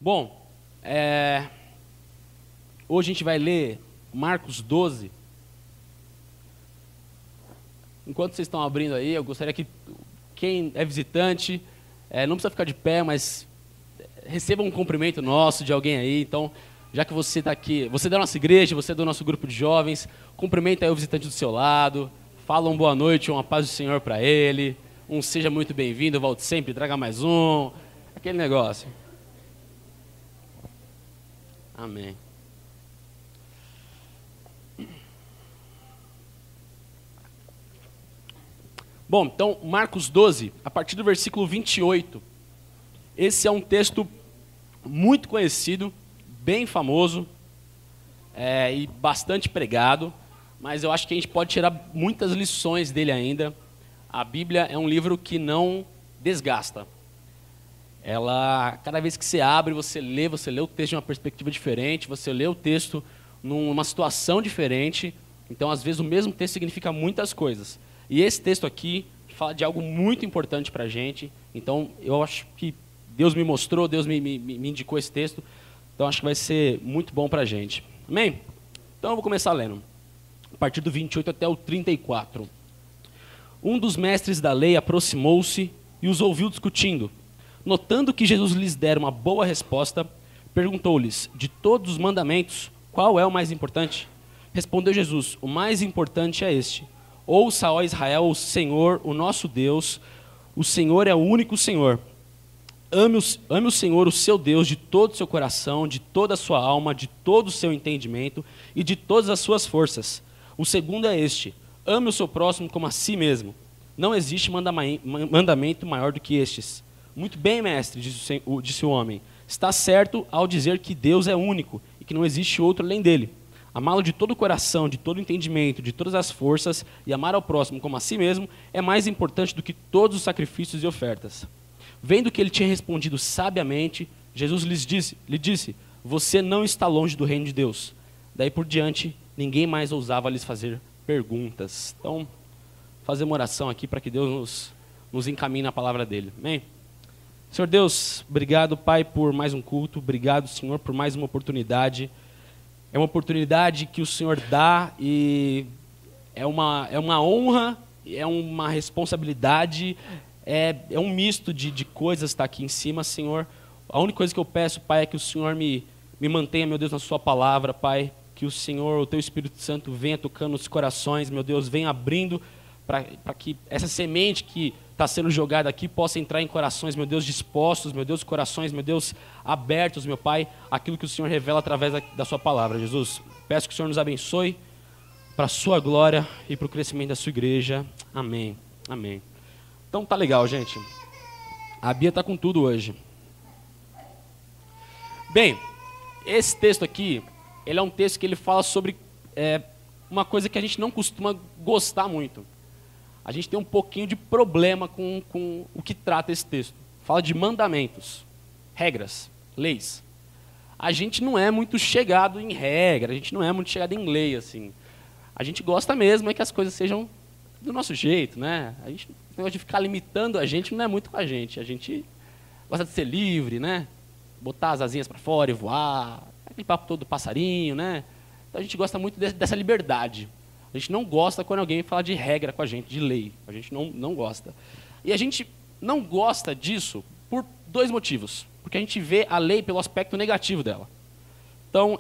Bom, hoje a gente vai ler Marcos 12. Enquanto vocês estão abrindo aí, eu gostaria que quem é visitante, não precisa ficar de pé, mas receba um cumprimento nosso de alguém aí. Então, já que você está aqui, você é da nossa igreja, você é do nosso grupo de jovens, cumprimenta aí o visitante do seu lado, fala uma boa noite, uma paz do Senhor para ele, seja muito bem-vindo, volte sempre, traga mais um, aquele negócio. Amém. Bom, então, Marcos 12, a partir do versículo 28. Esse é um texto muito conhecido, bem famoso e bastante pregado, mas eu acho que a gente pode tirar muitas lições dele ainda. A Bíblia é um livro que não desgasta. Cada vez que você abre, você lê o texto de uma perspectiva diferente, você lê o texto numa situação diferente. Então, às vezes, o mesmo texto significa muitas coisas. E esse texto aqui fala de algo muito importante para a gente. Então, eu acho que Deus me mostrou, Deus me indicou esse texto. Então, acho que vai ser muito bom para a gente. Amém? Então, eu vou começar lendo. A partir do 28 até o 34. Um dos mestres da lei aproximou-se e os ouviu discutindo. Notando que Jesus lhes dera uma boa resposta, perguntou-lhes: de todos os mandamentos, qual é o mais importante? Respondeu Jesus: o mais importante é este: ouça, ó Israel, o Senhor, o nosso Deus, o Senhor é o único Senhor. Ame o Senhor, o seu Deus, de todo o seu coração, de toda a sua alma, de todo o seu entendimento e de todas as suas forças. O segundo é este: ame o seu próximo como a si mesmo. Não existe mandamento maior do que estes. Muito bem, mestre, disse o homem. Está certo ao dizer que Deus é único e que não existe outro além dele. Amá-lo de todo o coração, de todo o entendimento, de todas as forças e amar ao próximo como a si mesmo é mais importante do que todos os sacrifícios e ofertas. Vendo que ele tinha respondido sabiamente, Jesus lhe disse: você não está longe do reino de Deus. Daí por diante, ninguém mais ousava lhes fazer perguntas. Então, fazer uma oração aqui para que Deus nos encaminhe na palavra dele. Amém? Senhor Deus, obrigado, Pai, por mais um culto. Obrigado, Senhor, por mais uma oportunidade. É uma oportunidade que o Senhor dá e é uma honra, é uma responsabilidade, é um misto de coisas que está aqui em cima, Senhor. A única coisa que eu peço, Pai, é que o Senhor me mantenha, meu Deus, na sua palavra, Pai. Que o Senhor, o Teu Espírito Santo, venha tocando nos corações, meu Deus, venha abrindo para que essa semente que está sendo jogada aqui possa entrar em corações, meu Deus, dispostos, meu Deus, corações, meu Deus, abertos, meu Pai, aquilo que o Senhor revela através da sua palavra, Jesus. Peço que o Senhor nos abençoe para a sua glória e para o crescimento da sua igreja. Amém. Amém. Então tá legal, gente. A Bia está com tudo hoje. Bem, esse texto aqui, ele é um texto que ele fala sobre uma coisa que a gente não costuma gostar muito. A gente tem um pouquinho de problema com o que trata esse texto. Fala de mandamentos, regras, leis. A gente não é muito chegado em regra, a gente não é muito chegado em lei, assim. A gente gosta mesmo é que as coisas sejam do nosso jeito, né? A gente, o negócio de ficar limitando a gente não é muito com a gente. A gente gosta de ser livre, né? Botar as asinhas para fora e voar, aquele papo todo do passarinho, né? Então a gente gosta muito dessa liberdade. A gente não gosta quando alguém fala de regra com a gente, de lei. A gente não gosta. E a gente não gosta disso por dois motivos. Porque a gente vê a lei pelo aspecto negativo dela. Então,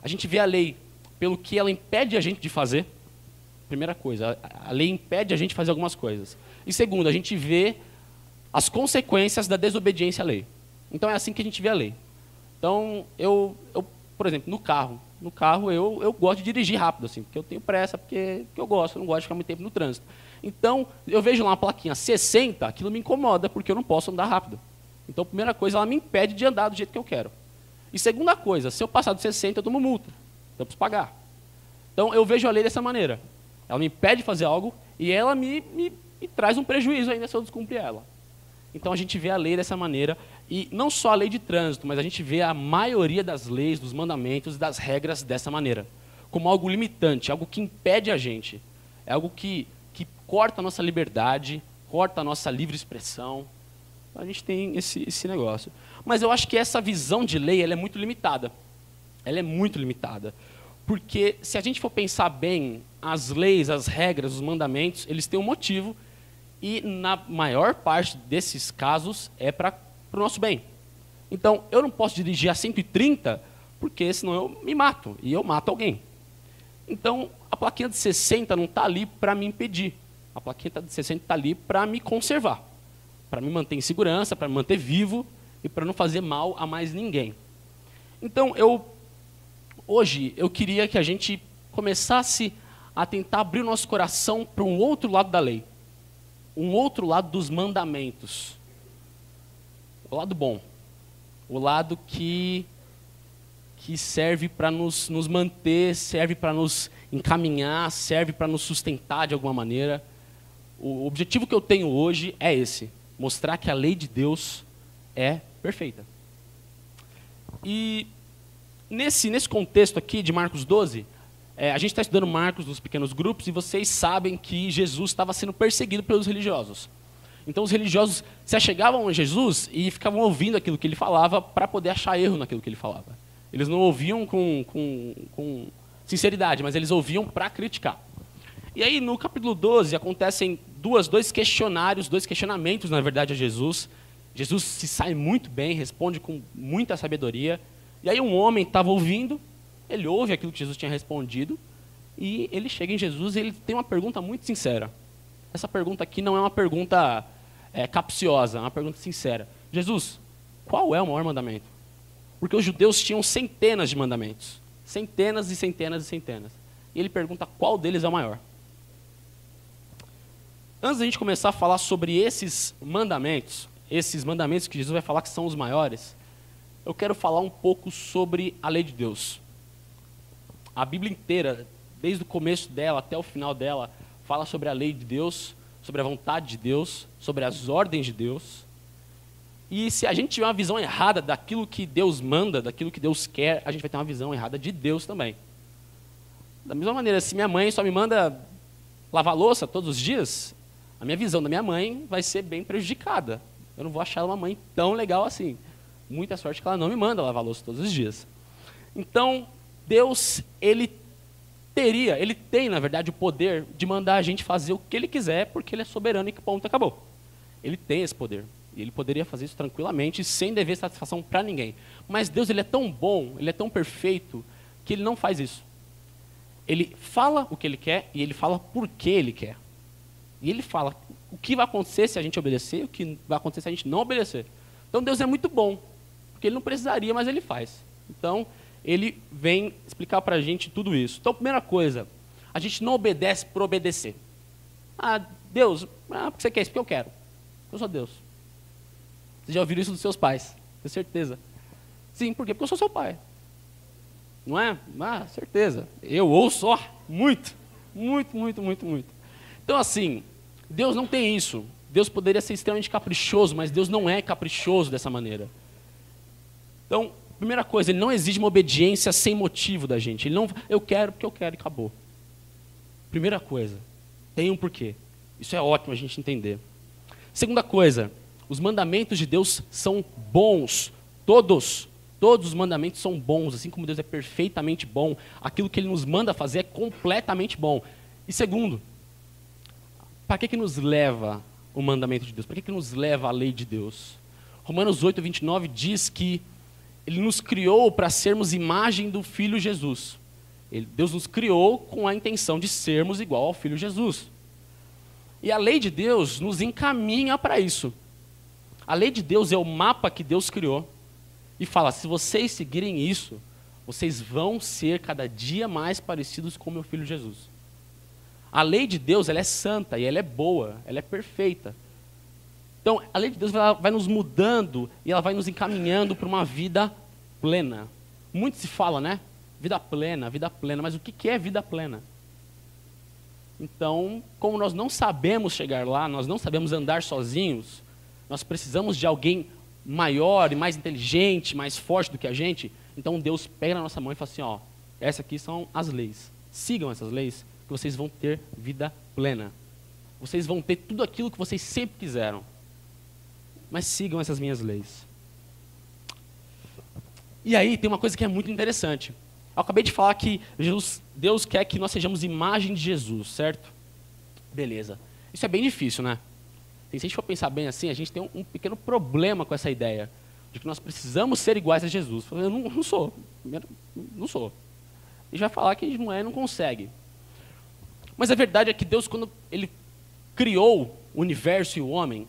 a gente vê a lei pelo que ela impede a gente de fazer. Primeira coisa, a lei impede a gente de fazer algumas coisas. E segundo, a gente vê as consequências da desobediência à lei. Então, é assim que a gente vê a lei. Então, eu por exemplo, no carro eu gosto de dirigir rápido, assim, porque eu tenho pressa, porque eu gosto, eu não gosto de ficar muito tempo no trânsito. Então, eu vejo lá uma plaquinha 60, aquilo me incomoda, porque eu não posso andar rápido. Então, a primeira coisa, ela me impede de andar do jeito que eu quero. E segunda coisa, se eu passar de 60, eu tomo multa. Então, eu preciso pagar. Então, eu vejo a lei dessa maneira. Ela me impede de fazer algo e ela me traz um prejuízo ainda se eu descumprir ela. Então, a gente vê a lei dessa maneira. E não só a lei de trânsito, mas a gente vê a maioria das leis, dos mandamentos, das regras dessa maneira. Como algo limitante, algo que impede a gente. É algo que corta a nossa liberdade, corta a nossa livre expressão. A gente tem esse negócio. Mas eu acho que essa visão de lei ela é muito limitada. Ela é muito limitada. Porque se a gente for pensar bem, as leis, as regras, os mandamentos, eles têm um motivo e na maior parte desses casos é para o nosso bem. Então, eu não posso dirigir a 130 porque senão eu me mato e eu mato alguém. Então, a plaquinha de 60 não está ali para me impedir. A plaquinha de 60 está ali para me conservar, para me manter em segurança, para me manter vivo e para não fazer mal a mais ninguém. Então, hoje, eu queria que a gente começasse a tentar abrir o nosso coração para um outro lado da lei. Um outro lado dos mandamentos. O lado bom. O lado que serve para nos manter, serve para nos encaminhar, serve para nos sustentar de alguma maneira. O objetivo que eu tenho hoje é esse. Mostrar que a lei de Deus é perfeita. E nesse contexto aqui de Marcos 12, a gente está estudando Marcos nos pequenos grupos e vocês sabem que Jesus estava sendo perseguido pelos religiosos. Então os religiosos se achegavam a Jesus e ficavam ouvindo aquilo que ele falava para poder achar erro naquilo que ele falava. Eles não ouviam com sinceridade, mas eles ouviam para criticar. E aí no capítulo 12 acontecem dois questionamentos, na verdade, a Jesus. Jesus se sai muito bem, responde com muita sabedoria. E aí um homem estava ouvindo, ele ouve aquilo que Jesus tinha respondido, e ele chega em Jesus e ele tem uma pergunta muito sincera. Essa pergunta aqui não é uma pergunta capciosa, é uma pergunta sincera. Jesus, qual é o maior mandamento? Porque os judeus tinham centenas de mandamentos. Centenas e centenas e centenas. E ele pergunta qual deles é o maior. Antes da gente começar a falar sobre esses mandamentos que Jesus vai falar que são os maiores, eu quero falar um pouco sobre a lei de Deus. A Bíblia inteira, desde o começo dela até o final dela, fala sobre a lei de Deus, sobre a vontade de Deus, sobre as ordens de Deus. E se a gente tiver uma visão errada daquilo que Deus manda, daquilo que Deus quer, a gente vai ter uma visão errada de Deus também. Da mesma maneira, se minha mãe só me manda lavar louça todos os dias, a minha visão da minha mãe vai ser bem prejudicada. Eu não vou achar ela uma mãe tão legal assim. Muita sorte que ela não me manda lavar louça todos os dias. Então, Deus, ele tem, na verdade, o poder de mandar a gente fazer o que ele quiser, porque ele é soberano e que ponto, acabou. Ele tem esse poder. E ele poderia fazer isso tranquilamente, sem dever satisfação para ninguém. Mas Deus, ele é tão bom, ele é tão perfeito, que ele não faz isso. Ele fala o que ele quer e ele fala por que ele quer. E ele fala o que vai acontecer se a gente obedecer, o que vai acontecer se a gente não obedecer. Então Deus é muito bom, porque ele não precisaria, mas ele faz. Então, ele vem explicar para a gente tudo isso. Então, primeira coisa, a gente não obedece por obedecer. Ah, Deus, porque você quer isso? Porque eu quero. Eu sou Deus. Vocês já ouviram isso dos seus pais, tenho certeza. Sim, por quê? Porque eu sou seu pai. Não é? Ah, certeza. Eu ouço, muito. Então, assim, Deus não tem isso. Deus poderia ser extremamente caprichoso, mas Deus não é caprichoso dessa maneira. Então, primeira coisa, ele não exige uma obediência sem motivo da gente. Ele não, eu quero porque eu quero e acabou. Primeira coisa, tem um porquê. Isso é ótimo a gente entender. Segunda coisa, os mandamentos de Deus são bons. Todos os mandamentos são bons, assim como Deus é perfeitamente bom. Aquilo que ele nos manda fazer é completamente bom. E segundo, para que nos leva o mandamento de Deus? Para que nos leva a lei de Deus? Romanos 8, 29 diz que ele nos criou para sermos imagem do Filho Jesus. Deus nos criou com a intenção de sermos igual ao Filho Jesus. E a lei de Deus nos encaminha para isso. A lei de Deus é o mapa que Deus criou. E fala, se vocês seguirem isso, vocês vão ser cada dia mais parecidos com o meu Filho Jesus. A lei de Deus, ela é santa e ela é boa, ela é perfeita. Então, a lei de Deus vai nos mudando e ela vai nos encaminhando para uma vida plena. Muito se fala, né? Vida plena, mas o que é vida plena? Então, como nós não sabemos chegar lá, nós não sabemos andar sozinhos, nós precisamos de alguém maior e mais inteligente, mais forte do que a gente, então Deus pega na nossa mão e fala assim, essas aqui são as leis. Sigam essas leis, que vocês vão ter vida plena. Vocês vão ter tudo aquilo que vocês sempre quiseram. mas sigam essas minhas leis. E aí tem uma coisa que é muito interessante. Eu acabei de falar que Deus quer que nós sejamos imagem de Jesus, certo? Beleza. Isso é bem difícil, né? Se a gente for pensar bem assim, a gente tem um pequeno problema com essa ideia de que nós precisamos ser iguais a Jesus. Eu não sou. Não sou. E já vai falar que a gente não é e não consegue. Mas a verdade é que Deus, quando Ele criou o universo e o homem,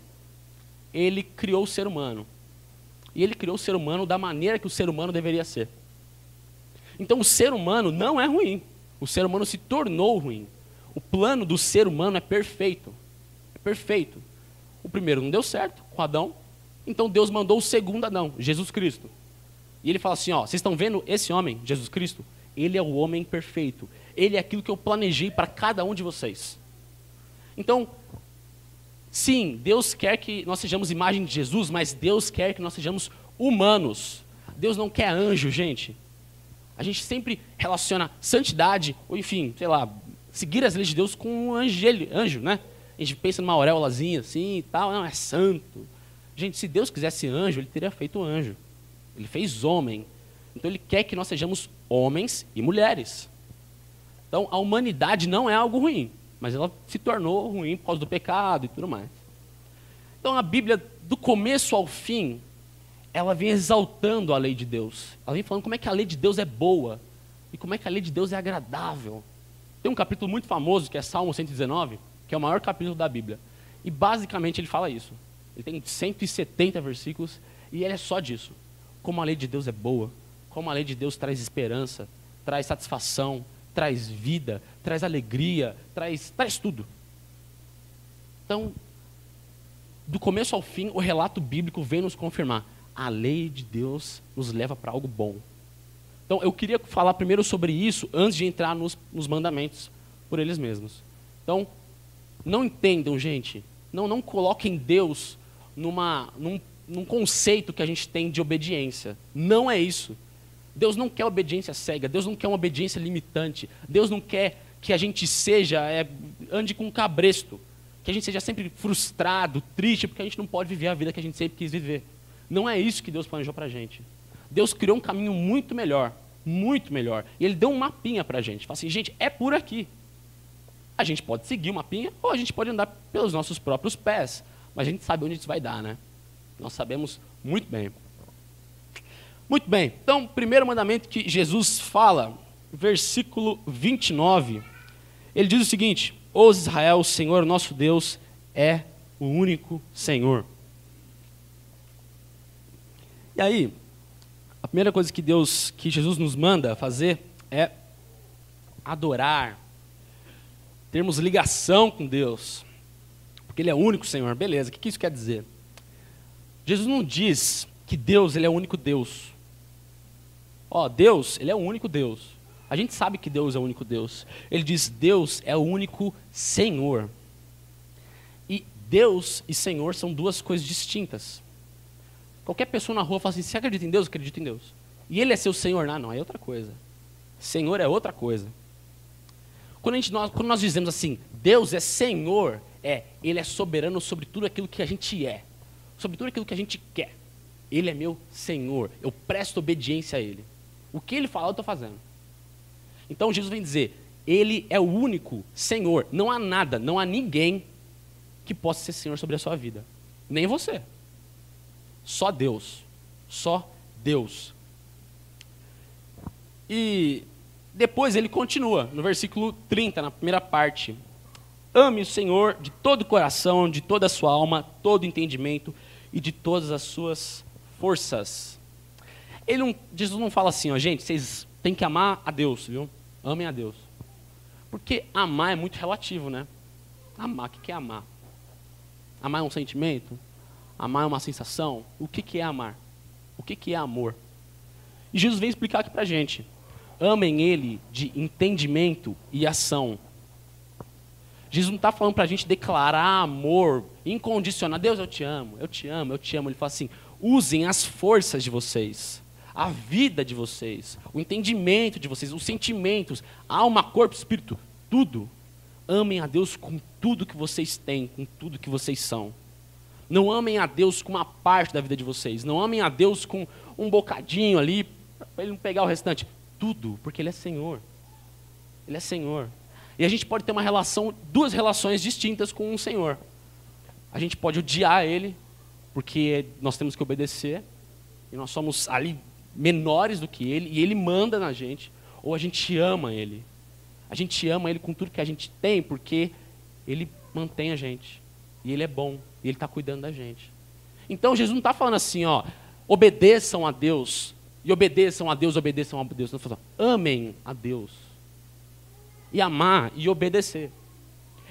Ele criou o ser humano. E Ele criou o ser humano da maneira que o ser humano deveria ser. Então o ser humano não é ruim. O ser humano se tornou ruim. O plano do ser humano é perfeito. É perfeito. O primeiro não deu certo, com Adão. Então Deus mandou o segundo Adão, Jesus Cristo. E Ele fala assim, ó, vocês estão vendo esse homem, Jesus Cristo? Ele é o homem perfeito. Ele é aquilo que eu planejei para cada um de vocês. Então, sim, Deus quer que nós sejamos imagem de Jesus, mas Deus quer que nós sejamos humanos. Deus não quer anjo, gente. A gente sempre relaciona santidade, ou enfim, sei lá, seguir as leis de Deus com um anjo, né? A gente pensa numa auréolazinha assim e tal, não, é santo. Gente, se Deus quisesse anjo, Ele teria feito anjo. Ele fez homem. Então Ele quer que nós sejamos homens e mulheres. Então a humanidade não é algo ruim, mas ela se tornou ruim por causa do pecado e tudo mais. Então a Bíblia, do começo ao fim, ela vem exaltando a lei de Deus. Ela vem falando como é que a lei de Deus é boa e como é que a lei de Deus é agradável. Tem um capítulo muito famoso, que é Salmo 119, que é o maior capítulo da Bíblia. E basicamente ele fala isso. Ele tem 170 versículos e ele é só disso. Como a lei de Deus é boa, como a lei de Deus traz esperança, traz satisfação, traz vida, traz alegria, traz tudo. Então, do começo ao fim, o relato bíblico vem nos confirmar. A lei de Deus nos leva para algo bom. Então, eu queria falar primeiro sobre isso, antes de entrar nos mandamentos por eles mesmos. Então, não entendam, gente, não coloquem Deus num conceito que a gente tem de obediência. Não é isso. Deus não quer obediência cega, Deus não quer uma obediência limitante, Deus não quer que a gente ande com um cabresto, que a gente seja sempre frustrado, triste, porque a gente não pode viver a vida que a gente sempre quis viver. Não é isso que Deus planejou para a gente. Deus criou um caminho muito melhor, e Ele deu um mapinha para a gente. Fala assim, gente, é por aqui. A gente pode seguir o mapinha, ou a gente pode andar pelos nossos próprios pés, mas a gente sabe onde isso vai dar, né? Nós sabemos muito bem. Muito bem, então, o primeiro mandamento que Jesus fala, versículo 29, ele diz o seguinte, ó Israel, o Senhor nosso Deus é o único Senhor. E aí, a primeira coisa que Jesus nos manda fazer é adorar, termos ligação com Deus, porque Ele é o único Senhor, beleza, o que isso quer dizer? Jesus não diz que Deus, Ele é o único Deus. Deus, Ele é o único Deus. A gente sabe que Deus é o único Deus. Ele diz, Deus é o único Senhor. E Deus e Senhor são duas coisas distintas. Qualquer pessoa na rua fala assim, você acredita em Deus? Eu acredito em Deus. E Ele é seu Senhor? Não, é outra coisa. Senhor é outra coisa. Quando nós dizemos assim, Deus é Senhor, Ele é soberano sobre tudo aquilo que a gente é. Sobre tudo aquilo que a gente quer. Ele é meu Senhor. Eu presto obediência a Ele. O que Ele falar, eu estou fazendo. Então Jesus vem dizer, Ele é o único Senhor. Não há nada, não há ninguém que possa ser Senhor sobre a sua vida. Nem você. Só Deus. Só Deus. E depois ele continua, no versículo 30, na primeira parte. Ame o Senhor de todo o coração, de toda a sua alma, todo o entendimento e de todas as suas forças. Jesus não fala assim, gente, vocês têm que amar a Deus, viu? Amem a Deus. Porque amar é muito relativo, né? Amar, o que é amar? Amar é um sentimento? Amar é uma sensação? O que é amar? O que é amor? E Jesus vem explicar aqui pra gente. Amem Ele de entendimento e ação. Jesus não está falando para a gente declarar amor incondicional. Deus, eu te amo, eu te amo, eu te amo. Ele fala assim, usem as forças de vocês, a vida de vocês, o entendimento de vocês, os sentimentos, alma, corpo, espírito, tudo. Amem a Deus com tudo que vocês têm, com tudo que vocês são. Não amem a Deus com uma parte da vida de vocês. Não amem a Deus com um bocadinho ali, para ele não pegar o restante. Tudo, porque ele é Senhor. Ele é Senhor. E a gente pode ter duas relações distintas com o Senhor. A gente pode odiar ele, porque nós temos que obedecer, e nós somos ali menores do que ele, e ele manda na gente. Ou a gente ama ele. A gente ama ele com tudo que a gente tem, porque ele mantém a gente. E ele é bom, e ele está cuidando da gente. Então Jesus não está falando assim, ó, obedeçam a Deus, e obedeçam a Deus, obedeçam a Deus. Não está falando, amem a Deus. E amar e obedecer.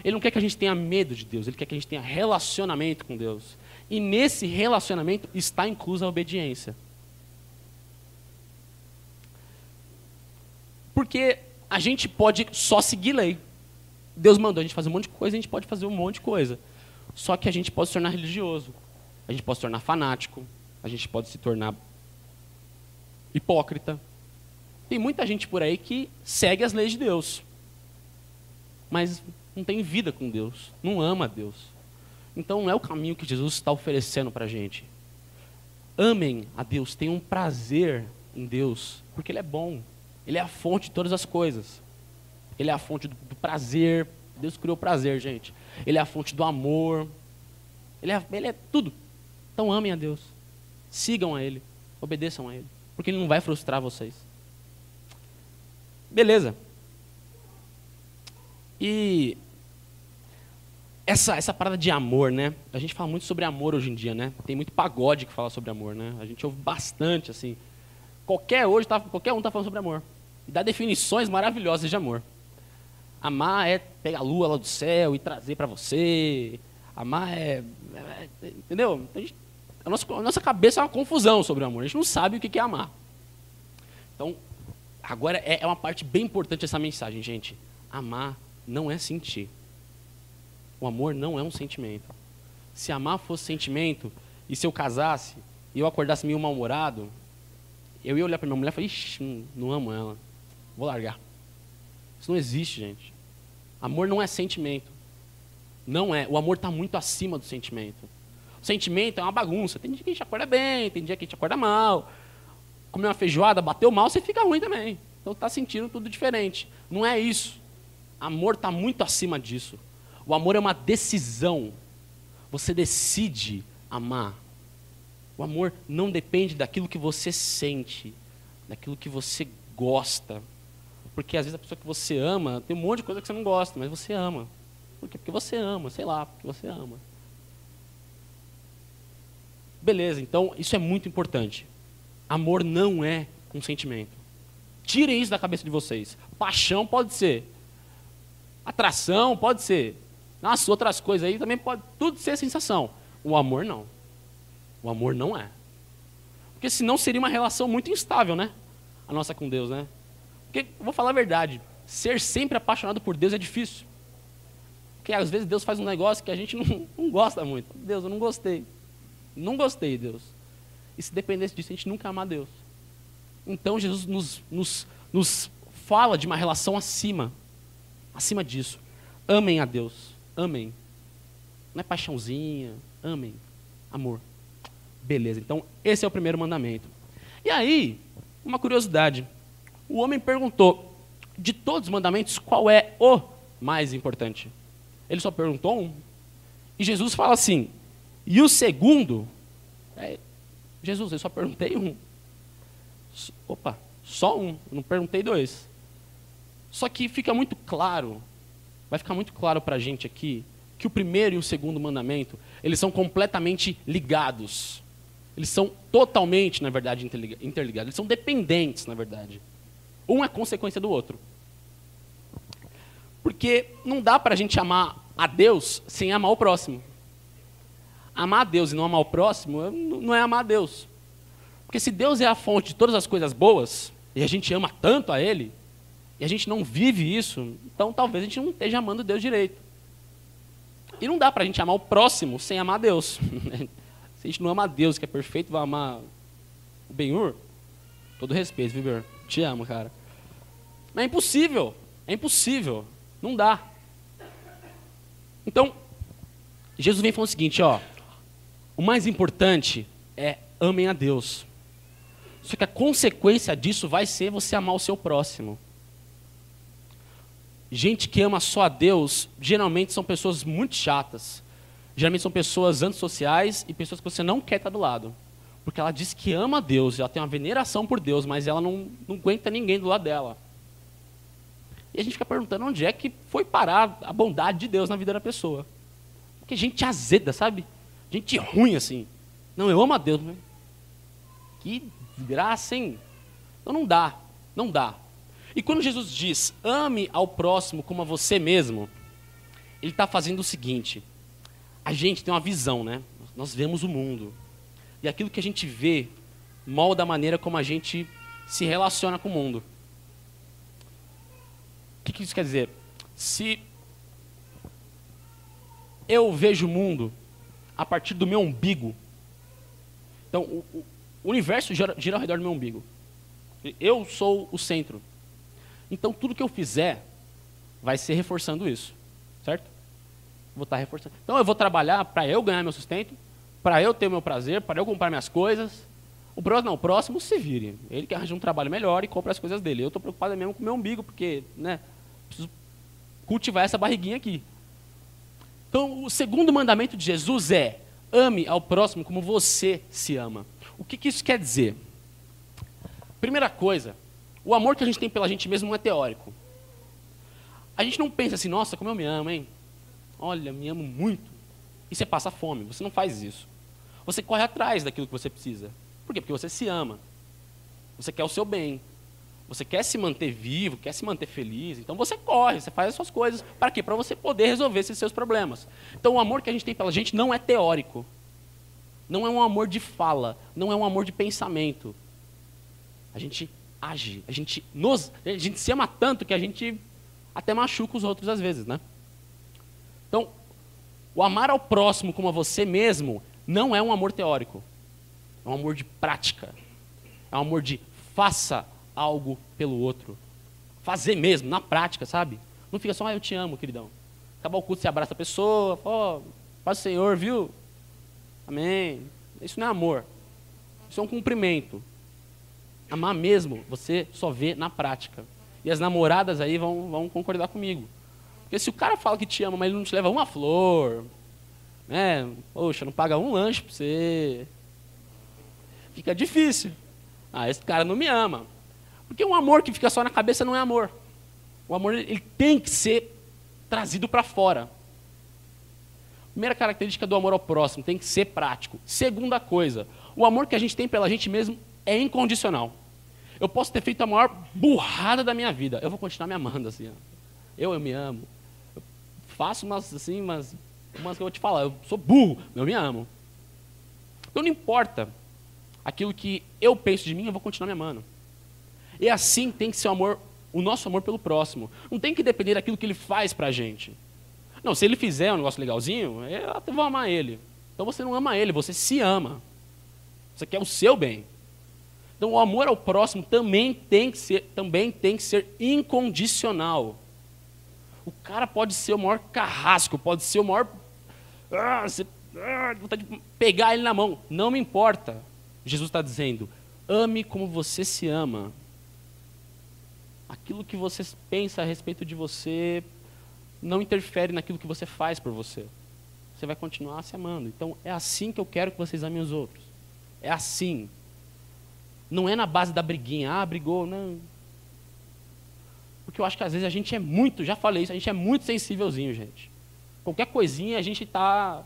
Ele não quer que a gente tenha medo de Deus, ele quer que a gente tenha relacionamento com Deus. E nesse relacionamento está inclusa a obediência. Porque a gente pode só seguir lei. Deus mandou a gente fazer um monte de coisa, a gente pode fazer um monte de coisa. Só que a gente pode se tornar religioso, a gente pode se tornar fanático, a gente pode se tornar hipócrita. Tem muita gente por aí que segue as leis de Deus, mas não tem vida com Deus, não ama a Deus. Então não é o caminho que Jesus está oferecendo para a gente. Amem a Deus, tenham prazer em Deus, porque Ele é bom. Ele é a fonte de todas as coisas. Ele é a fonte do prazer. Deus criou o prazer, gente. Ele é a fonte do amor. Ele é tudo. Então amem a Deus. Sigam a Ele. Obedeçam a Ele. Porque Ele não vai frustrar vocês. Beleza. E essa parada de amor, né? A gente fala muito sobre amor hoje em dia, né? Tem muito pagode que fala sobre amor, né? A gente ouve bastante, assim. Qualquer um está falando sobre amor. E dá definições maravilhosas de amor. Amar é pegar a lua lá do céu e trazer para você. Amar entendeu? A nossa cabeça é uma confusão sobre o amor. A gente não sabe o que é amar. Então, agora é uma parte bem importante dessa mensagem, gente. Amar não é sentir. O amor não é um sentimento. Se amar fosse sentimento, e se eu casasse, e eu acordasse meio mal-humorado, eu ia olhar para minha mulher e falar, ixi, não amo ela, vou largar. Isso não existe, gente. Amor não é sentimento. Não é. O amor está muito acima do sentimento. O sentimento é uma bagunça. Tem dia que a gente acorda bem, tem dia que a gente acorda mal. Comer uma feijoada, bateu mal, você fica ruim também. Então está sentindo tudo diferente. Não é isso. Amor está muito acima disso. O amor é uma decisão. Você decide amar. O amor não depende daquilo que você sente, daquilo que você gosta. Porque às vezes a pessoa que você ama, tem um monte de coisa que você não gosta, mas você ama. Por quê? Porque você ama, sei lá, porque você ama. Beleza, então isso é muito importante. Amor não é um sentimento. Tirem isso da cabeça de vocês. Paixão pode ser. Atração pode ser. Nossa, outras coisas aí também pode tudo ser sensação. O amor não. O amor não é. Porque senão seria uma relação muito instável, né? A nossa com Deus, né? Porque, vou falar a verdade, ser sempre apaixonado por Deus é difícil. Porque às vezes Deus faz um negócio que a gente não gosta muito. Deus, eu não gostei. Não gostei, Deus. E se dependesse disso, a gente nunca ia amar Deus. Então Jesus nos fala de uma relação acima disso. Amem a Deus. Amem. Não é paixãozinha. Amem. Amor. Beleza, então esse é o primeiro mandamento. E aí, uma curiosidade. O homem perguntou, de todos os mandamentos, qual é o mais importante? Ele só perguntou um. E Jesus fala assim, e o segundo? Jesus, eu só perguntei um. Opa, só um, eu não perguntei dois. Só que fica muito claro, vai ficar muito claro para a gente aqui, que o primeiro e o segundo mandamento, eles são completamente ligados. Eles são totalmente, na verdade, interligados. Eles são dependentes, na verdade. Um é consequência do outro. Porque não dá para a gente amar a Deus sem amar o próximo. Amar a Deus e não amar o próximo não é amar a Deus. Porque se Deus é a fonte de todas as coisas boas, e a gente ama tanto a Ele, e a gente não vive isso, então talvez a gente não esteja amando Deus direito. E não dá para a gente amar o próximo sem amar a Deus. Se a gente não ama a Deus, que é perfeito, vai amar o Ben-Hur? Todo respeito, viu, Ben-Hur? Te amo, cara. Mas é impossível. É impossível. Não dá. Então, Jesus vem falando o seguinte, ó. O mais importante é amem a Deus. Só que a consequência disso vai ser você amar o seu próximo. Gente que ama só a Deus, geralmente são pessoas muito chatas. Geralmente são pessoas antissociais e pessoas que você não quer estar do lado. Porque ela diz que ama a Deus, ela tem uma veneração por Deus, mas ela não aguenta ninguém do lado dela. E a gente fica perguntando onde é que foi parar a bondade de Deus na vida da pessoa. Porque gente azeda, sabe? Gente ruim assim. Não, eu amo a Deus. Que desgraça, hein? Então não dá, não dá. E quando Jesus diz, ame ao próximo como a você mesmo, ele está fazendo o seguinte, a gente tem uma visão, né? Nós vemos o mundo. E aquilo que a gente vê molda a maneira como a gente se relaciona com o mundo. O que isso quer dizer? Se eu vejo o mundo a partir do meu umbigo, então o universo gira ao redor do meu umbigo. Eu sou o centro. Então tudo que eu fizer vai ser reforçando isso, certo? Vou estar reforçando. Então eu vou trabalhar para eu ganhar meu sustento, para eu ter o meu prazer, para eu comprar minhas coisas. O próximo se vire. Ele que arranja um trabalho melhor e compra as coisas dele. Eu estou preocupado mesmo com o meu umbigo, porque, né, preciso cultivar essa barriguinha aqui. Então, o segundo mandamento de Jesus é, ame ao próximo como você se ama. O que isso quer dizer? Primeira coisa, o amor que a gente tem pela gente mesmo não é teórico. A gente não pensa assim, nossa, como eu me amo, hein? Olha, me amo muito. E você passa fome, você não faz isso. Você corre atrás daquilo que você precisa. Por quê? Porque você se ama. Você quer o seu bem. Você quer se manter vivo, quer se manter feliz. Então você corre, você faz as suas coisas. Para quê? Para você poder resolver esses seus problemas. Então o amor que a gente tem pela gente não é teórico. Não é um amor de fala. Não é um amor de pensamento. A gente age. A gente se ama tanto que a gente até machuca os outros às vezes, né? Então, o amar ao próximo como a você mesmo não é um amor teórico. É um amor de prática. É um amor de faça algo pelo outro. Fazer mesmo, na prática, sabe? Não fica só, eu te amo, queridão. Acabar o culto, você abraça a pessoa, paz do Senhor, viu? Amém. Isso não é amor. Isso é um cumprimento. Amar mesmo, você só vê na prática. E as namoradas aí vão concordar comigo. Porque se o cara fala que te ama, mas ele não te leva uma flor, né? Poxa, não paga um lanche pra você, fica difícil. Esse cara não me ama. Porque um amor que fica só na cabeça não é amor. O amor ele tem que ser trazido para fora. Primeira característica do amor ao próximo, tem que ser prático. Segunda coisa, o amor que a gente tem pela gente mesmo é incondicional. Eu posso ter feito a maior burrada da minha vida, eu vou continuar me amando assim. Ó. Eu me amo. Eu faço umas que eu vou te falar, eu sou burro, eu me amo. Então não importa aquilo que eu penso de mim, eu vou continuar me amando. E assim tem que ser o nosso amor pelo próximo. Não tem que depender daquilo que ele faz pra gente. Não, se ele fizer um negócio legalzinho, eu até vou amar ele. Então você não ama ele, você se ama. Você quer o seu bem. Então o amor ao próximo também tem que ser incondicional. O cara pode ser o maior carrasco, pode ser o maior... vontade de pegar ele na mão. Não me importa. Jesus está dizendo, ame como você se ama. Aquilo que você pensa a respeito de você não interfere naquilo que você faz por você. Você vai continuar se amando. Então, é assim que eu quero que vocês amem os outros. É assim. Não é na base da briguinha. Brigou, não. Porque eu acho que às vezes a gente é muito, já falei isso, a gente é muito sensívelzinho, gente. Qualquer coisinha a gente está...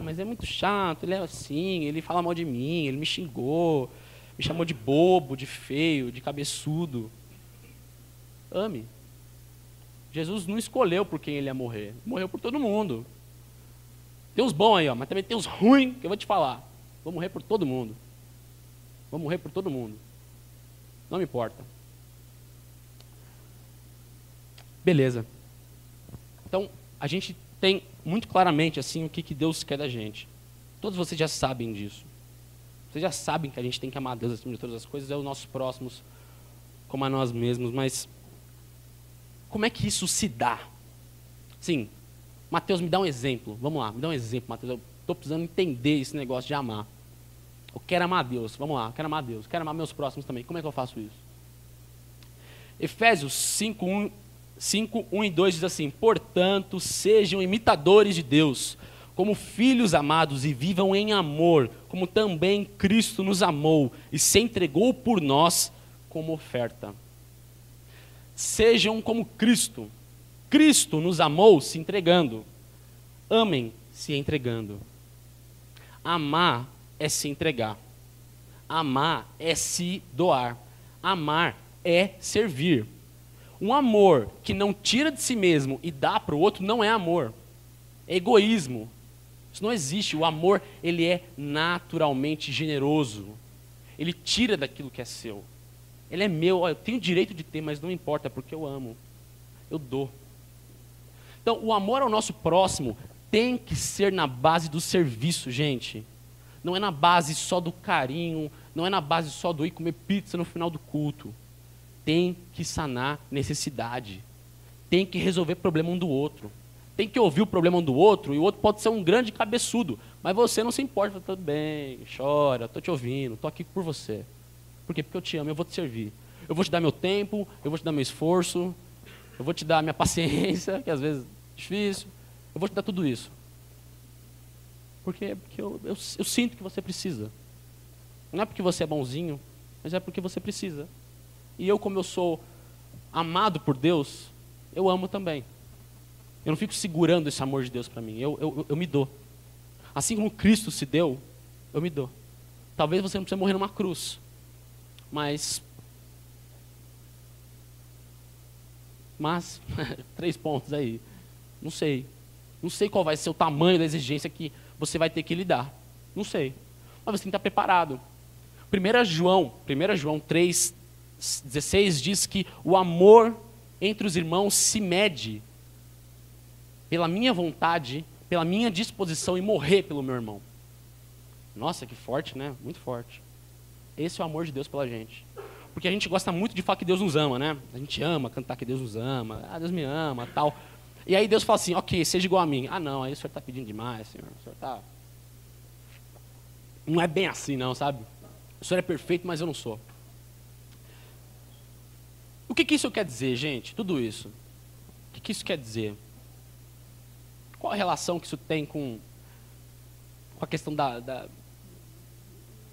mas é muito chato, ele é assim, ele fala mal de mim, ele me xingou, me chamou de bobo, de feio, de cabeçudo. Ame. Jesus não escolheu por quem ele ia morrer. Morreu por todo mundo. Tem uns bons aí, mas também tem uns ruins que eu vou te falar. Vou morrer por todo mundo. Vou morrer por todo mundo. Não me importa. Beleza. Então, a gente tem muito claramente assim o que Deus quer da gente. Todos vocês já sabem disso. Vocês já sabem que a gente tem que amar a Deus acima de todas as coisas, é os nossos próximos como a nós mesmos, mas como é que isso se dá? Sim, Mateus, me dá um exemplo. Vamos lá, me dá um exemplo, Mateus. estou precisando entender esse negócio de amar. Eu quero amar a Deus, vamos lá, eu quero amar a Deus, quero amar meus próximos também. Como é que eu faço isso? Efésios 5, 1 e 2 diz assim: portanto, sejam imitadores de Deus, como filhos amados, e vivam em amor, como também Cristo nos amou e se entregou por nós como oferta. Sejam como Cristo. Cristo nos amou se entregando. Amem se entregando. Amar é se entregar. Amar é se doar. Amar é servir. Um amor que não tira de si mesmo e dá para o outro não é amor. É egoísmo. Isso não existe. O amor, ele é naturalmente generoso. Ele tira daquilo que é seu. Ele é meu. Eu tenho o direito de ter, mas não importa, porque eu amo. Eu dou. Então, o amor ao nosso próximo tem que ser na base do serviço, gente. Não é na base só do carinho, não é na base só do ir comer pizza no final do culto. Tem que sanar necessidade. Tem que resolver problema um do outro. Tem que ouvir o problema um do outro, e o outro pode ser um grande cabeçudo, mas você não se importa. Tudo bem, chora, estou te ouvindo, estou aqui por você. Por quê? Porque eu te amo, eu vou te servir. Eu vou te dar meu tempo, eu vou te dar meu esforço, eu vou te dar minha paciência, que às vezes é difícil. Eu vou te dar tudo isso. Porque eu sinto que você precisa. Não é porque você é bonzinho, mas é porque você precisa. E eu, como eu sou amado por Deus, eu amo também. Eu não fico segurando esse amor de Deus para mim. Eu me dou. Assim como Cristo se deu, eu me dou. Talvez você não precise morrer numa cruz. Mas 3 pontos aí. Não sei. Não sei qual vai ser o tamanho da exigência que você vai ter que lidar. Não sei. Mas você tem que estar preparado. 1 João 3,16 diz que o amor entre os irmãos se mede pela minha vontade, pela minha disposição em morrer pelo meu irmão. Nossa, que forte, né? Muito forte. Esse é o amor de Deus pela gente. Porque a gente gosta muito de falar que Deus nos ama, né? A gente ama cantar que Deus nos ama. Ah, Deus me ama, tal. E aí Deus fala assim, ok, seja igual a mim. Ah, não, aí o senhor está pedindo demais, senhor. O senhor está... Não é bem assim, não, sabe? O senhor é perfeito, mas eu não sou. O que isso quer dizer, gente? Tudo isso. O que isso quer dizer? Qual a relação que isso tem com a questão da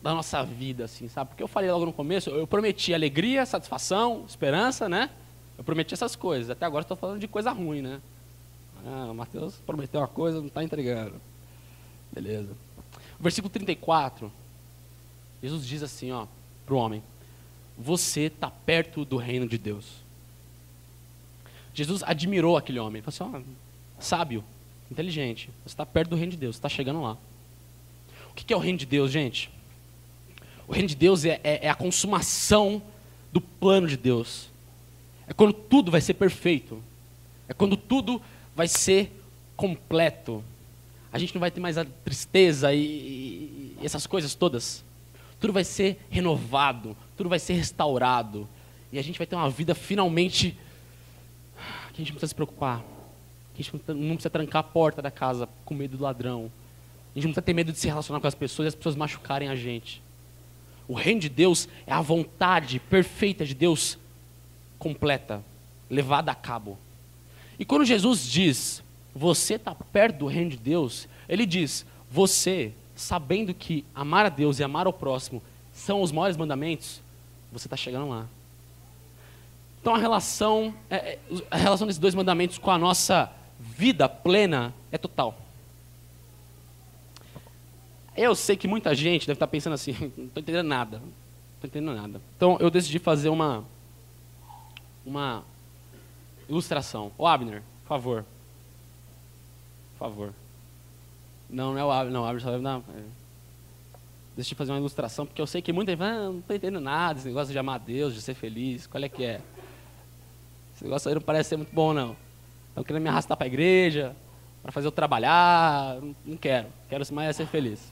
nossa vida, assim, sabe? Porque eu falei logo no começo, eu prometi alegria, satisfação, esperança, né? Eu prometi essas coisas. Até agora estou falando de coisa ruim, né? Ah, o Mateus prometeu uma coisa, não está entregando. Beleza. O versículo 34, Jesus diz assim, ó, para o homem: você está perto do reino de Deus. Jesus admirou aquele homem. Ele falou assim, ó, sábio, inteligente, você está perto do reino de Deus, você está chegando lá. O que é o reino de Deus, gente? O reino de Deus é a consumação do plano de Deus. É quando tudo vai ser perfeito. É quando tudo vai ser completo. A gente não vai ter mais a tristeza e essas coisas todas. Tudo vai ser renovado, tudo vai ser restaurado. E a gente vai ter uma vida finalmente que a gente não precisa se preocupar. Que a gente não precisa trancar a porta da casa com medo do ladrão. A gente não precisa ter medo de se relacionar com as pessoas e as pessoas machucarem a gente. O reino de Deus é a vontade perfeita de Deus completa, levada a cabo. E quando Jesus diz, você está perto do reino de Deus, ele diz, você, sabendo que amar a Deus e amar ao próximo são os maiores mandamentos, você está chegando lá. Então a relação desses 2 mandamentos com a nossa vida plena é total. Eu sei que muita gente deve estar pensando assim, não estou entendendo nada. Não estou entendendo nada. Então eu decidi fazer uma ilustração. Ô Abner, por favor. Por favor. Não é o Abner, não, o Abner só deve dar... Decidi fazer uma ilustração, porque eu sei que muita gente fala, não estou entendendo nada, esse negócio de amar a Deus, de ser feliz, qual é que é? Esse negócio aí não parece ser muito bom, não. Estão querendo me arrastar para a igreja, para fazer eu trabalhar, não quero. Quero mais ser feliz.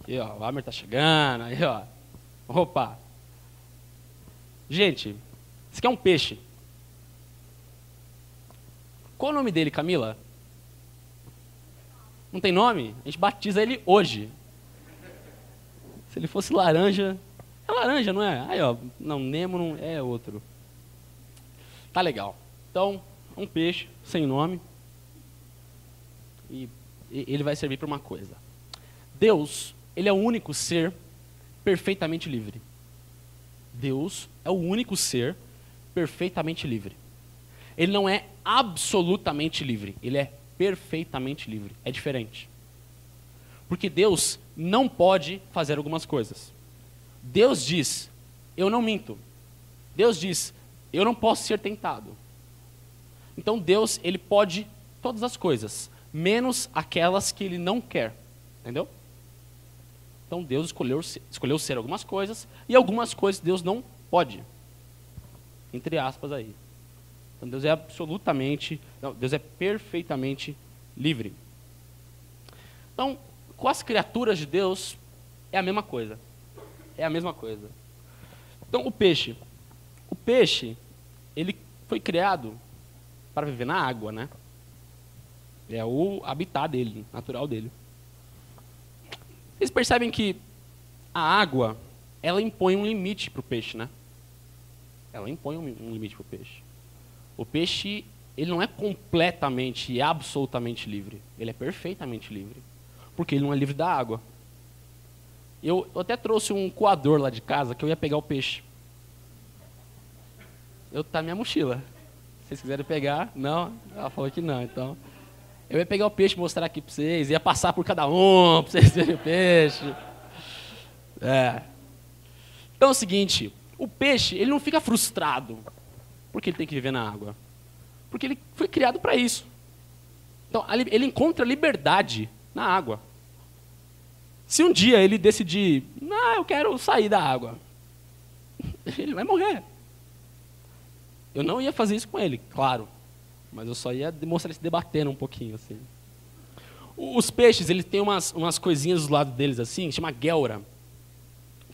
Aqui, ó, o Abner está chegando, aí, ó. Opa! Gente, isso aqui é um peixe. Qual o nome dele, Camila? Não tem nome? A gente batiza ele hoje. Se ele fosse laranja... É laranja, não é? Aí, ó. Não, Nemo não é outro. Tá legal. Então, um peixe sem nome. E ele vai servir para uma coisa. Deus, ele é o único ser perfeitamente livre. Deus é o único ser perfeitamente livre. Ele não é absolutamente livre, ele é perfeitamente livre. É diferente. Porque Deus não pode fazer algumas coisas. Deus diz, eu não minto. Deus diz, eu não posso ser tentado. Então Deus, ele pode todas as coisas, menos aquelas que ele não quer. Entendeu? Então Deus escolheu ser algumas coisas, e algumas coisas Deus não pode. Entre aspas aí. Então Deus é Deus é perfeitamente livre. Então, com as criaturas de Deus, é a mesma coisa. É a mesma coisa. Então, o peixe, ele foi criado para viver na água, né? É o habitat dele, natural dele. Vocês percebem que a água, ela impõe um limite para o peixe, né? Ela impõe um limite para o peixe. O peixe, ele não é completamente e absolutamente livre. Ele é perfeitamente livre. Porque ele não é livre da água. Eu até trouxe um coador lá de casa que eu ia pegar o peixe. Tá na minha mochila. Se vocês quiserem pegar, não. Ela falou que não, então. Eu ia pegar o peixe e mostrar aqui para vocês. Ia passar por cada um, para vocês verem o peixe. Então é o seguinte, o peixe, ele não fica frustrado porque ele tem que viver na água. Porque ele foi criado para isso. Então, ele encontra liberdade na água. Se um dia ele decidir, eu quero sair da água, ele vai morrer. Eu não ia fazer isso com ele, claro. Mas eu só ia demonstrar se debatendo um pouquinho, assim. Os peixes, eles têm umas coisinhas do lado deles, assim, chama guelra,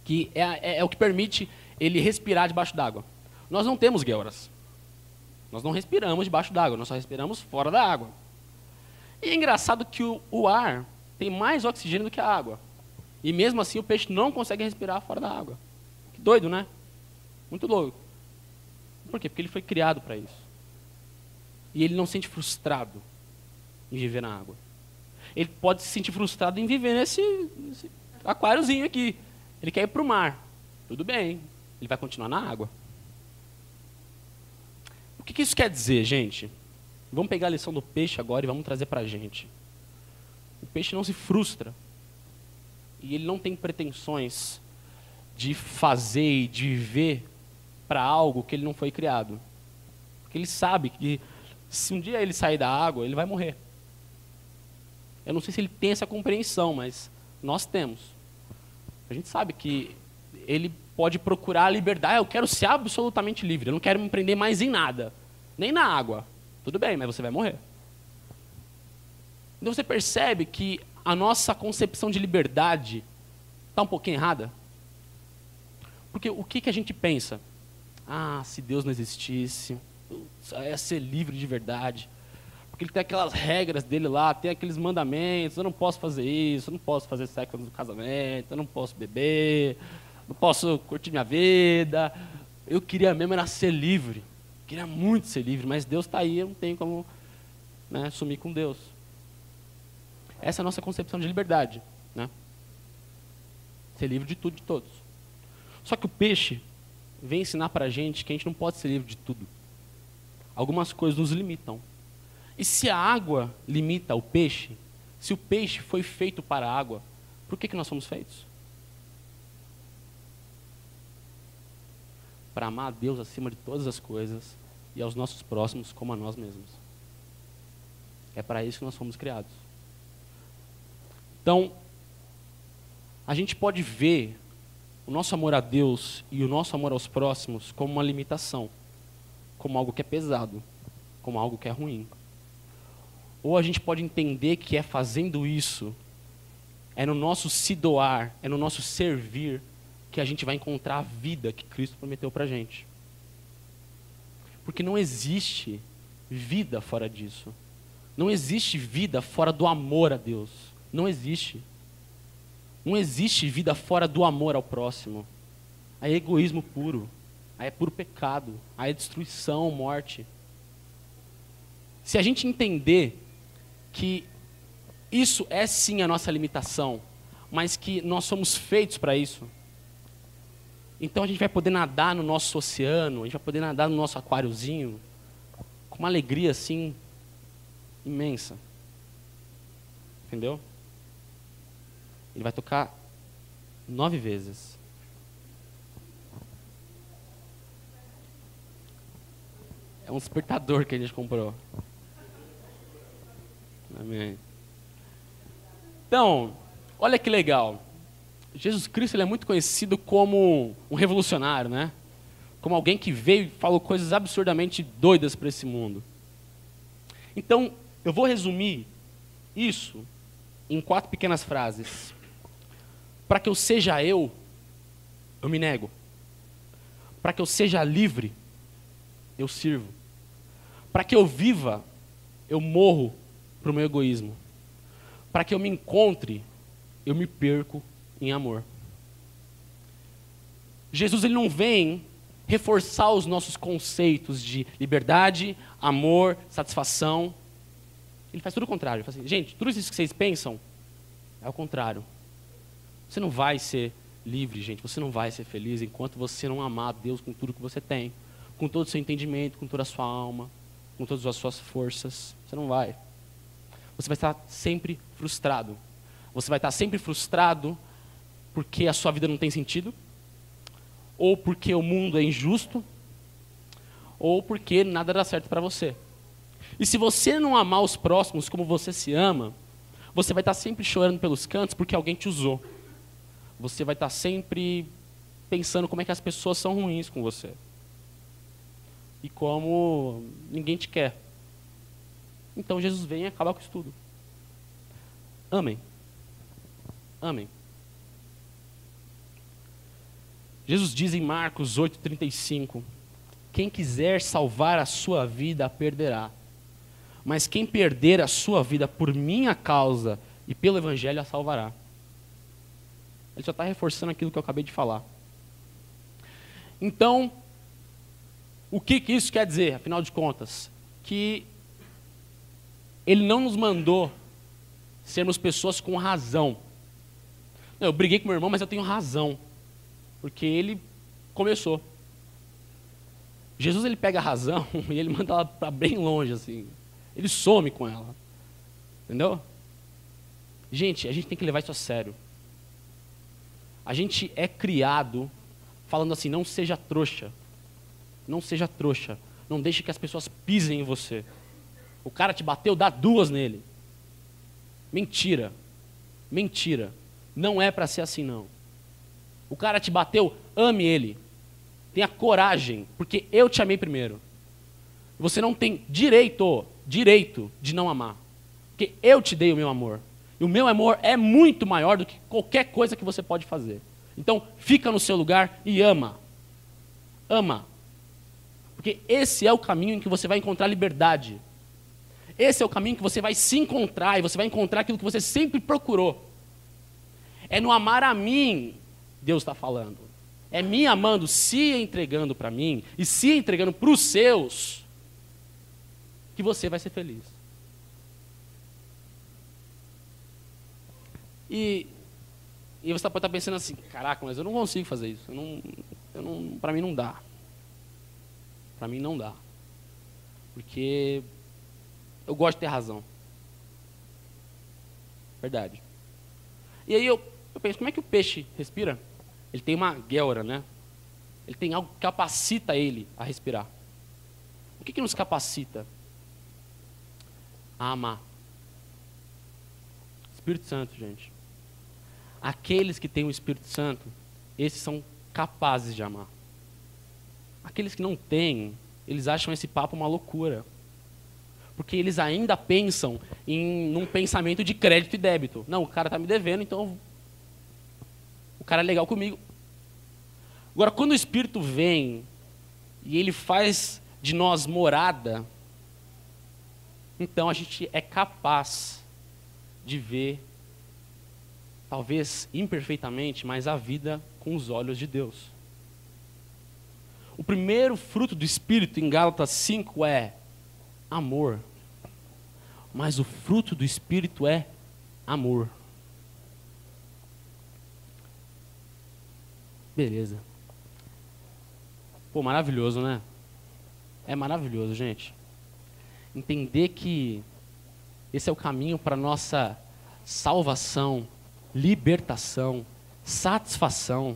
que é o que permite ele respirar debaixo d'água. Nós não temos guelras. Nós não respiramos debaixo d'água, nós só respiramos fora da água. E é engraçado que o ar tem mais oxigênio do que a água. E mesmo assim o peixe não consegue respirar fora da água. Que doido, né? Muito louco. Por quê? Porque ele foi criado para isso. E ele não se sente frustrado em viver na água. Ele pode se sentir frustrado em viver nesse aquáriozinho aqui. Ele quer ir para o mar. Tudo bem, ele vai continuar na água. O que isso quer dizer, gente? Vamos pegar a lição do peixe agora e vamos trazer para a gente. O peixe não se frustra. E ele não tem pretensões de fazer e de viver para algo que ele não foi criado. Porque ele sabe que se um dia ele sair da água, ele vai morrer. Eu não sei se ele tem essa compreensão, mas nós temos. A gente sabe que ele pode procurar a liberdade. Eu quero ser absolutamente livre. Eu não quero me prender mais em nada. Nem na água. Tudo bem, mas você vai morrer. Então você percebe que a nossa concepção de liberdade está um pouquinho errada? Porque o que a gente pensa? Se Deus não existisse, eu ia ser livre de verdade. Porque ele tem aquelas regras dele lá, tem aqueles mandamentos, eu não posso fazer isso, eu não posso fazer sexo no casamento, eu não posso beber, não posso curtir minha vida. Eu queria mesmo era ser livre. Queria muito ser livre, mas Deus está aí, eu não tenho como, sumir com Deus. Essa é a nossa concepção de liberdade, né? Ser livre de tudo, de todos. Só que o peixe vem ensinar para a gente que a gente não pode ser livre de tudo. Algumas coisas nos limitam. E se a água limita o peixe, se o peixe foi feito para a água, por que nós somos feitos? Para amar a Deus acima de todas as coisas e aos nossos próximos como a nós mesmos. É para isso que nós fomos criados. Então, a gente pode ver o nosso amor a Deus e o nosso amor aos próximos como uma limitação, como algo que é pesado, como algo que é ruim. Ou a gente pode entender que é fazendo isso, é no nosso se doar, é no nosso servir, que a gente vai encontrar a vida que Cristo prometeu para a gente. Porque não existe vida fora disso. Não existe vida fora do amor a Deus. Não existe. Não existe vida fora do amor ao próximo. Aí é egoísmo puro. Aí é puro pecado. Aí é destruição, morte. Se a gente entender que isso é sim a nossa limitação, mas que nós somos feitos para isso, então a gente vai poder nadar no nosso oceano, a gente vai poder nadar no nosso aquáriozinho, com uma alegria assim, imensa. Entendeu? Ele vai tocar 9 vezes. É um despertador que a gente comprou. Amém. Então, olha que legal. Jesus Cristo, ele é muito conhecido como um revolucionário, né? Como alguém que veio e falou coisas absurdamente doidas para esse mundo. Então, eu vou resumir isso em 4 pequenas frases. Para que eu seja eu me nego. Para que eu seja livre, eu sirvo. Para que eu viva, eu morro para o meu egoísmo. Para que eu me encontre, eu me perco em amor. Jesus, ele não vem reforçar os nossos conceitos de liberdade, amor, satisfação. Ele faz tudo o contrário. Ele fala assim, gente, tudo isso que vocês pensam é o contrário. Você não vai ser livre, gente. Você não vai ser feliz enquanto você não amar a Deus com tudo que você tem. Com todo o seu entendimento, com toda a sua alma, com todas as suas forças. Você não vai. Você vai estar sempre frustrado. Você vai estar sempre frustrado porque a sua vida não tem sentido, ou porque o mundo é injusto, ou porque nada dá certo para você. E se você não amar os próximos como você se ama, você vai estar sempre chorando pelos cantos porque alguém te usou. Você vai estar sempre pensando como é que as pessoas são ruins com você. E como ninguém te quer. Então Jesus vem e acaba com isso tudo. Amém. Amém. Jesus diz em Marcos 8,35: quem quiser salvar a sua vida, a perderá. Mas quem perder a sua vida por minha causa e pelo Evangelho, a salvará. Ele só está reforçando aquilo que eu acabei de falar. Então, o que isso quer dizer, afinal de contas? Que Ele não nos mandou sermos pessoas com razão. Eu briguei com meu irmão, mas eu tenho razão. Porque ele começou. Jesus, ele pega a razão e ele manda ela para bem longe, assim. Ele some com ela. Entendeu? Gente, a gente tem que levar isso a sério. A gente é criado falando assim, não seja trouxa. Não seja trouxa. Não deixe que as pessoas pisem em você. O cara te bateu, dá 2 nele. Mentira. Mentira. Não é para ser assim, não. O cara te bateu, ame ele. Tenha coragem, porque eu te amei primeiro. Você não tem direito de não amar. Porque eu te dei o meu amor. E o meu amor é muito maior do que qualquer coisa que você pode fazer. Então, fica no seu lugar e ama. Ama. Porque esse é o caminho em que você vai encontrar liberdade. Esse é o caminho que você vai se encontrar, e você vai encontrar aquilo que você sempre procurou. É no amar a mim, Deus está falando. É me amando, se entregando para mim, e se entregando para os seus, que você vai ser feliz. E você pode estar pensando assim, caraca, mas eu não consigo fazer isso. Para mim não dá. Para mim não dá. Porque eu gosto de ter razão. Verdade. E aí eu penso, como é que o peixe respira? Ele tem uma guelra, né? Ele tem algo que capacita ele a respirar. O que nos capacita a amar? Espírito Santo, gente. Aqueles que têm o Espírito Santo, esses são capazes de amar. Aqueles que não têm, eles acham esse papo uma loucura. Porque eles ainda pensam num pensamento de crédito e débito. Não, o cara está me devendo, então o cara é legal comigo. Agora, quando o Espírito vem e ele faz de nós morada, Então a gente é capaz de ver, talvez imperfeitamente, mas a vida com os olhos de Deus. O primeiro fruto do Espírito em Gálatas 5 é amor. Mas o fruto do Espírito é amor. Beleza. Pô, maravilhoso, né? É maravilhoso, gente. Entender que esse é o caminho para a nossa salvação, libertação, satisfação.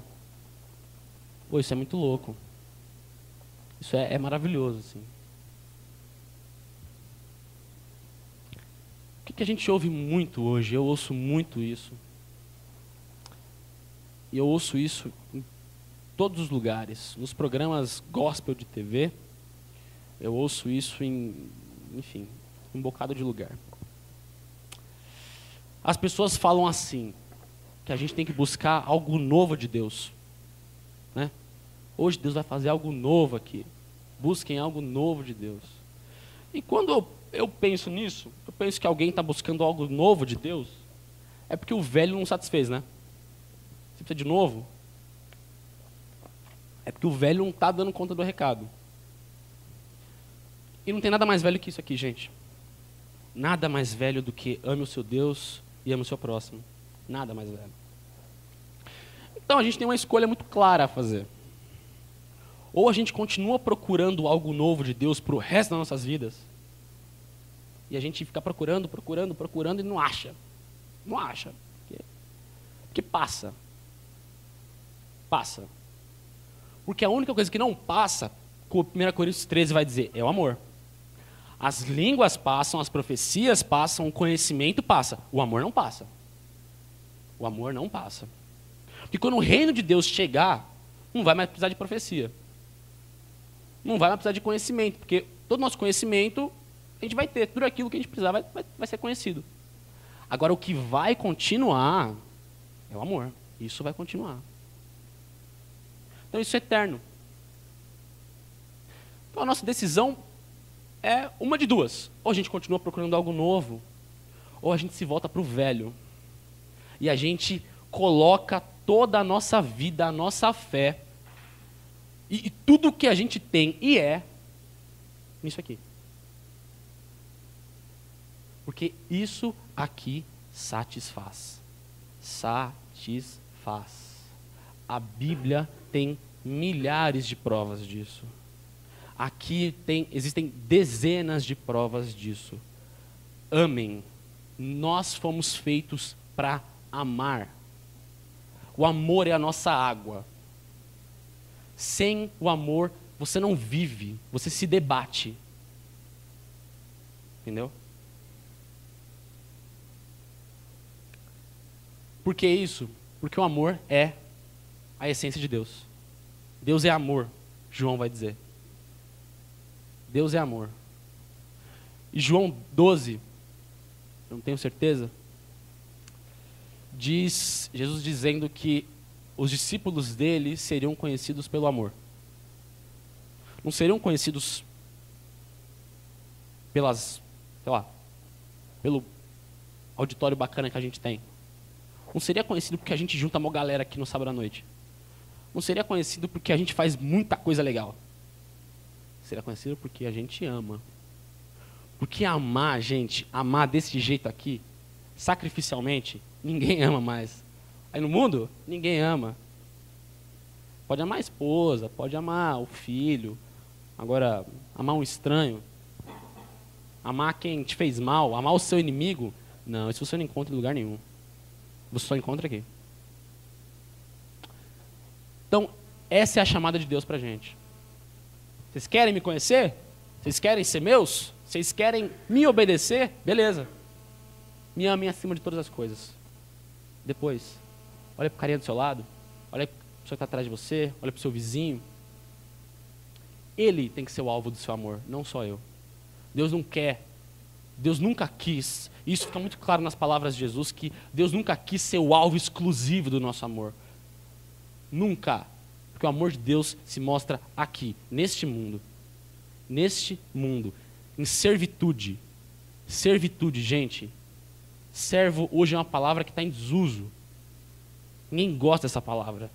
Pô, isso é muito louco. Isso é maravilhoso, assim. O que a gente ouve muito hoje? Eu ouço muito isso. E eu ouço isso em todos os lugares. Nos programas gospel de TV, eu ouço isso enfim, um bocado de lugar. As pessoas falam assim, que a gente tem que buscar algo novo de Deus. Né? Hoje Deus vai fazer algo novo aqui. Busquem algo novo de Deus. E quando eu penso nisso, eu penso que alguém está buscando algo novo de Deus, é porque o velho não satisfez, né? Você precisa de novo? É porque o velho não está dando conta do recado. E não tem nada mais velho que isso aqui, gente. Nada mais velho do que ame o seu Deus e ame o seu próximo. Nada mais velho. Então a gente tem uma escolha muito clara a fazer. Ou a gente continua procurando algo novo de Deus para o resto das nossas vidas, e a gente fica procurando e não acha. Não acha. Porque passa. Passa. Porque a única coisa que não passa, como 1 Coríntios 13 vai dizer, é o amor. As línguas passam, as profecias passam, o conhecimento passa. O amor não passa. O amor não passa. Porque quando o reino de Deus chegar, não vai mais precisar de profecia. Não vai mais precisar de conhecimento, porque todo nosso conhecimento a gente vai ter. Tudo aquilo que a gente precisar vai ser conhecido. Agora, o que vai continuar é o amor. Isso vai continuar. Então, isso é eterno. Então, a nossa decisão é uma de duas. Ou a gente continua procurando algo novo, ou a gente se volta para o velho. E a gente coloca toda a nossa vida, a nossa fé, e tudo que a gente tem e é, nisso aqui. Porque isso aqui satisfaz. Satisfaz. A Bíblia tem milhares de provas disso. Aqui existem dezenas de provas disso. Amem. Nós fomos feitos para amar. O amor é a nossa água. Sem o amor, você não vive, você se debate. Entendeu? Por que isso? Porque o amor é a essência de Deus. Deus é amor, João vai dizer. Deus é amor. E João 12, eu não tenho certeza, diz Jesus dizendo que os discípulos dele seriam conhecidos pelo amor. Não seriam conhecidos pelo auditório bacana que a gente tem. Não seria conhecido porque a gente junta uma galera aqui no sábado à noite. Não seria conhecido porque a gente faz muita coisa legal. Seria conhecido porque a gente ama. Porque amar, gente, amar desse jeito aqui, sacrificialmente, ninguém ama mais. Aí no mundo, ninguém ama. Pode amar a esposa, pode amar o filho. Agora, amar um estranho, amar quem te fez mal, amar o seu inimigo, não, isso você não encontra em lugar nenhum. Você só encontra aqui. Então, essa é a chamada de Deus pra gente. Vocês querem me conhecer? Vocês querem ser meus? Vocês querem me obedecer? Beleza. Me amem acima de todas as coisas. Depois, olha pro carinha do seu lado, olha pro pessoa que está atrás de você, olha pro seu vizinho. Ele tem que ser o alvo do seu amor, não só eu. Deus não quer, Deus nunca quis, e isso fica muito claro nas palavras de Jesus, que Deus nunca quis ser o alvo exclusivo do nosso amor. Nunca. Porque o amor de Deus se mostra aqui, neste mundo, em servitude. Servitude, gente. Servo hoje é uma palavra que está em desuso. Ninguém gosta dessa palavra.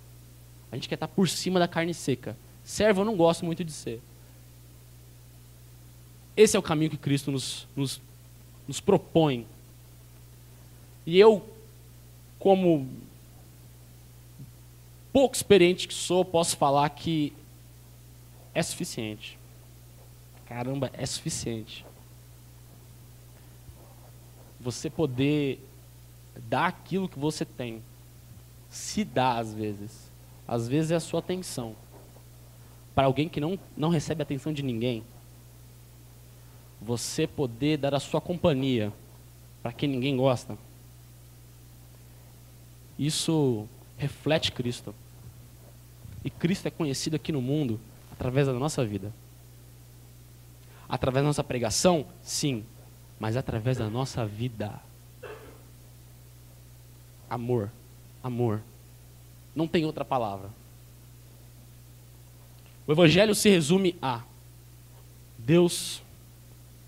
A gente quer estar por cima da carne seca. Servo eu não gosto muito de ser. Esse é o caminho que Cristo nos propõe. E eu, como pouco experiente que sou, posso falar que é suficiente. Caramba, é suficiente. Você poder dar aquilo que você tem. Se dá às vezes. Às vezes é a sua atenção. Para alguém que não recebe a atenção de ninguém. Você poder dar a sua companhia para quem ninguém gosta. Isso reflete Cristo. E Cristo é conhecido aqui no mundo através da nossa vida. Através da nossa pregação, sim, mas através da nossa vida. Amor, amor. Não tem outra palavra. O Evangelho se resume a Deus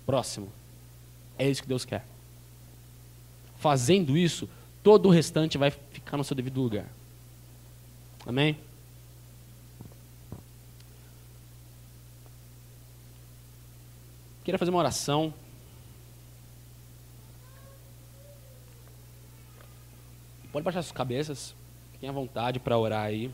próximo. É isso que Deus quer. Fazendo isso, todo o restante vai ficar no seu devido lugar. Amém? Queria fazer uma oração. Pode baixar suas cabeças. Fiquem à vontade para orar aí.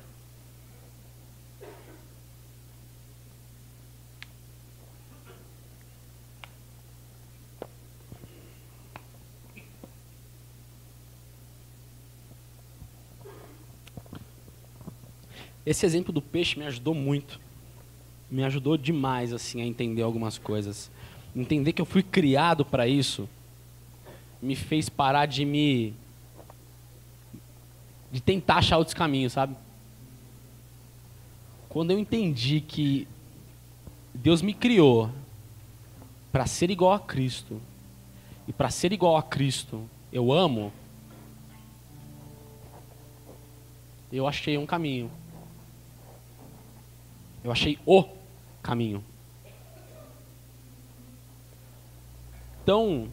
Esse exemplo do peixe me ajudou muito. Me ajudou demais assim a entender algumas coisas. Entender que eu fui criado para isso me fez parar de tentar achar outros caminhos, sabe? Quando eu entendi que Deus me criou para ser igual a Cristo, e para ser igual a Cristo eu amo, eu achei um caminho. Eu achei o caminho. Então,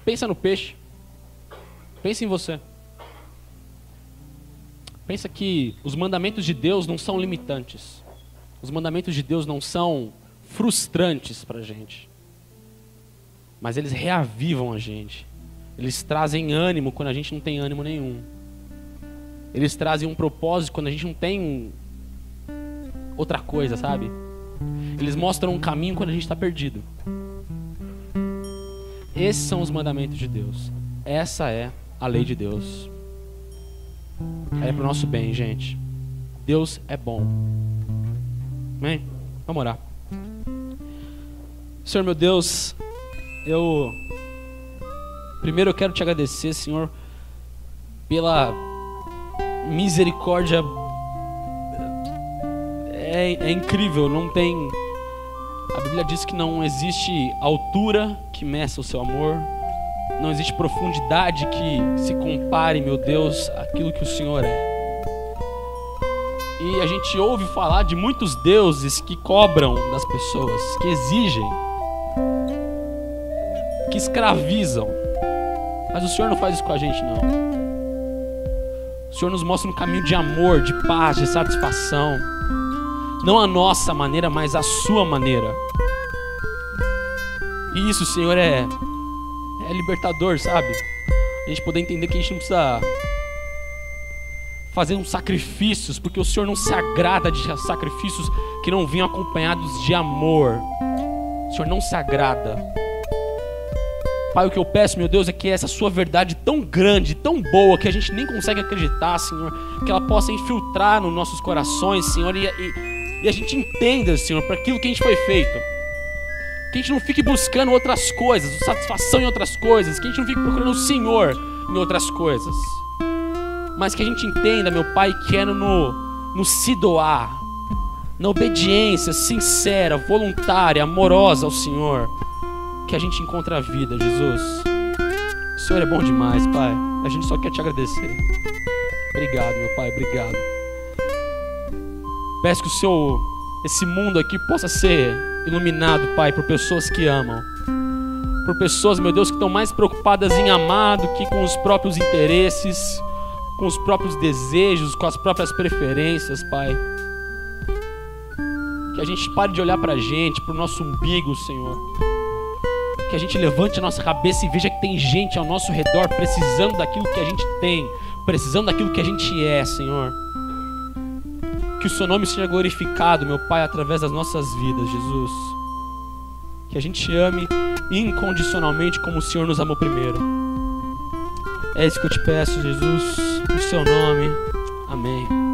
pensa no peixe. Pensa em você. Pensa que os mandamentos de Deus não são limitantes. Os mandamentos de Deus não são frustrantes para a gente. Mas eles reavivam a gente. Eles trazem ânimo quando a gente não tem ânimo nenhum. Eles trazem um propósito quando a gente não tem outra coisa, sabe? Eles mostram um caminho quando a gente está perdido. Esses são os mandamentos de Deus. Essa é a lei de Deus. É para o nosso bem, gente. Deus é bom. Amém? Vamos orar. Senhor meu Deus, primeiro eu quero te agradecer, Senhor, pela misericórdia. É incrível, não tem... A Bíblia diz que não existe altura que meça o seu amor, não existe profundidade que se compare, meu Deus, àquilo que o Senhor é. E a gente ouve falar de muitos deuses que cobram das pessoas, que exigem, que escravizam. Mas o Senhor não faz isso com a gente, não. O Senhor nos mostra um caminho de amor, de paz, de satisfação. Não a nossa maneira, mas a sua maneira. E isso, Senhor, é libertador, sabe? A gente poder entender que a gente não precisa fazer uns sacrifícios, porque o Senhor não se agrada de sacrifícios que não venham acompanhados de amor. O Senhor não se agrada. Pai, o que eu peço, meu Deus, é que essa sua verdade tão grande, tão boa, que a gente nem consegue acreditar, Senhor, que ela possa infiltrar nos nossos corações, Senhor, e a gente entenda, Senhor, para aquilo que a gente foi feito. Que a gente não fique buscando outras coisas, satisfação em outras coisas, que a gente não fique procurando o Senhor em outras coisas. Mas que a gente entenda, meu Pai, que é no se doar, na obediência sincera, voluntária, amorosa ao Senhor, que a gente encontra a vida, Jesus. O Senhor é bom demais, Pai. A gente só quer te agradecer. Obrigado, meu Pai, obrigado. Peço que esse mundo aqui possa ser iluminado, Pai, por pessoas que amam. por pessoas, meu Deus, que estão mais preocupadas em amar do que com os próprios interesses, com os próprios desejos, com as próprias preferências, Pai. Que a gente pare de olhar para a gente, para o nosso umbigo, Senhor. Que a gente levante a nossa cabeça e veja que tem gente ao nosso redor precisando daquilo que a gente tem, precisando daquilo que a gente é, Senhor. Que o Seu nome seja glorificado, meu Pai, através das nossas vidas, Jesus. Que a gente ame incondicionalmente como o Senhor nos amou primeiro. É isso que eu te peço, Jesus, no Seu nome. Amém.